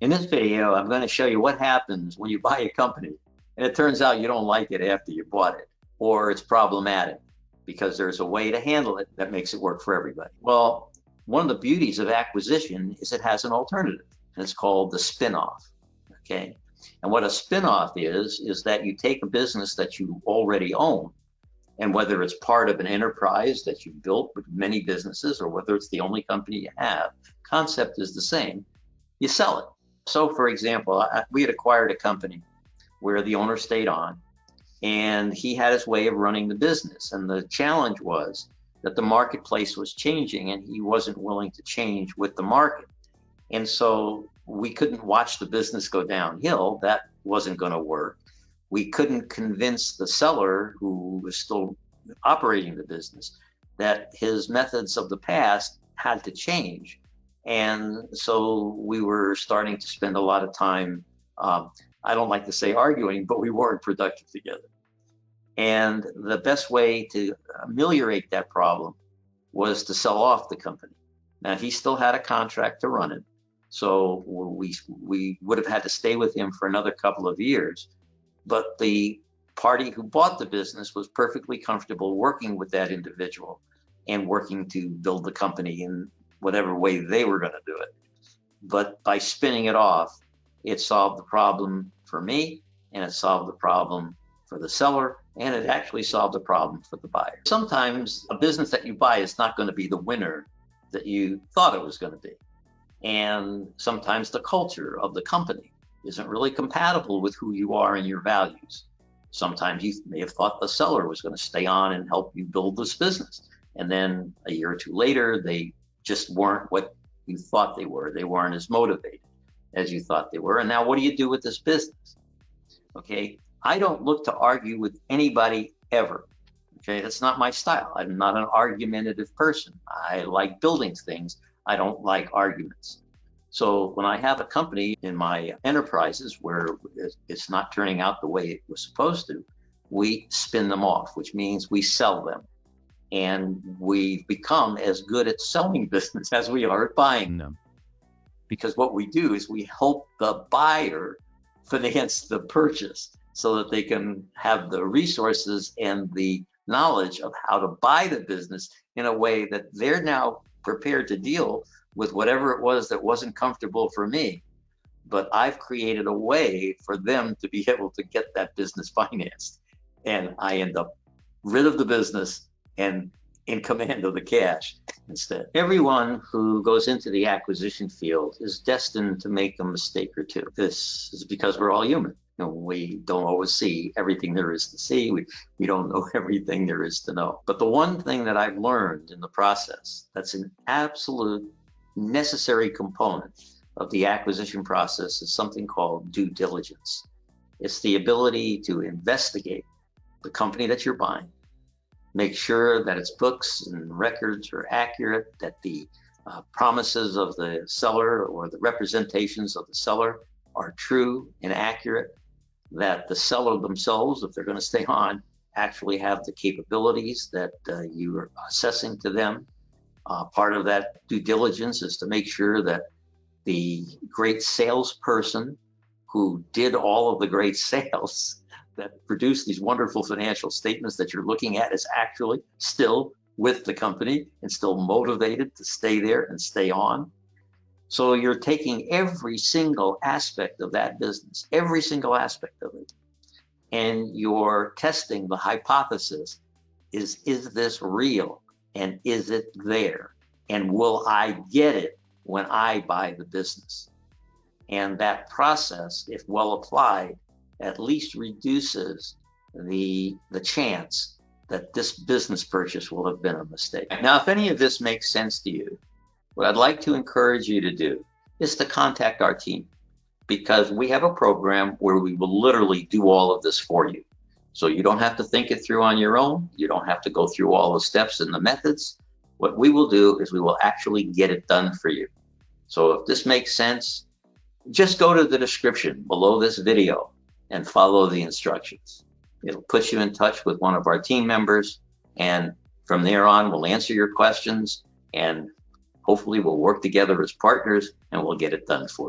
In this video, I'm going to show you what happens when you buy a company and it turns out you don't like it after you bought it, or it's problematic because there's a way to handle it that makes it work for everybody. Well, one of the beauties of acquisition is it has an alternative, and it's called the spin-off. Okay. And what a spin-off is that you take a business that you already own, and whether it's part of an enterprise that you built with many businesses or whether it's the only company you have, concept is the same. You sell it. So, for example, we had acquired a company where the owner stayed on, and he had his way of running the business. And the challenge was that the marketplace was changing, and he wasn't willing to change with the market. And so we couldn't watch the business go downhill. That wasn't going to work. We couldn't convince the seller, who was still operating the business, that his methods of the past had to change. And so we were starting to spend a lot of time, I don't like to say arguing, but we weren't productive together. And the best way to ameliorate that problem was to sell off the company. Now, he still had a contract to run it, so we would have had to stay with him for another couple of years. But the party who bought the business was perfectly comfortable working with that individual and working to build the company in whatever way they were going to do it. But by spinning it off, it solved the problem for me, and it solved the problem for the seller, and it actually solved the problem for the buyer. Sometimes a business that you buy is not going to be the winner that you thought it was going to be. And sometimes the culture of the company isn't really compatible with who you are and your values. Sometimes you may have thought the seller was going to stay on and help you build this business. And then a year or two later, they just weren't what you thought they were. They weren't as motivated as you thought they were. And now what do you do with this business? Okay, I don't look to argue with anybody ever. Okay, that's not my style. I'm not an argumentative person. I like building things. I don't like arguments. So when I have a company in my enterprises where it's not turning out the way it was supposed to, we spin them off, which means we sell them. And we've become as good at selling business as we are at buying them. Because what we do is we help the buyer finance the purchase so that they can have the resources and the knowledge of how to buy the business in a way that they're now prepared to deal with whatever it was that wasn't comfortable for me. But I've created a way for them to be able to get that business financed. And I end up rid of the business and in command of the cash instead. Everyone who goes into the acquisition field is destined to make a mistake or two. This is because we're all human. You know, we don't always see everything there is to see. We don't know everything there is to know. But the one thing that I've learned in the process that's an absolute necessary component of the acquisition process is something called due diligence. It's the ability to investigate the company that you're buying, make sure that its books and records are accurate, that the promises of the seller or the representations of the seller are true and accurate, that the seller themselves, if they're going to stay on, actually have the capabilities that you are assessing to them. Part of that due diligence is to make sure that the great salesperson who did all of the great sales that produced these wonderful financial statements that you're looking at is actually still with the company and still motivated to stay there and stay on. So you're taking every single aspect of that business, every single aspect of it, and you're testing the hypothesis, is this real? And is it there? And will I get it when I buy the business? And that process, if well applied, at least reduces the chance that this business purchase will have been a mistake. Now, if any of this makes sense to you, what I'd like to encourage you to do is to contact our team, because we have a program where we will literally do all of this for you. So you don't have to think it through on your own. You don't have to go through all the steps and the methods. What we will do is we will actually get it done for you. So if this makes sense, just go to the description below this video and follow the instructions. It'll put you in touch with one of our team members, and from there on, we'll answer your questions, and hopefully we'll work together as partners and we'll get it done for you.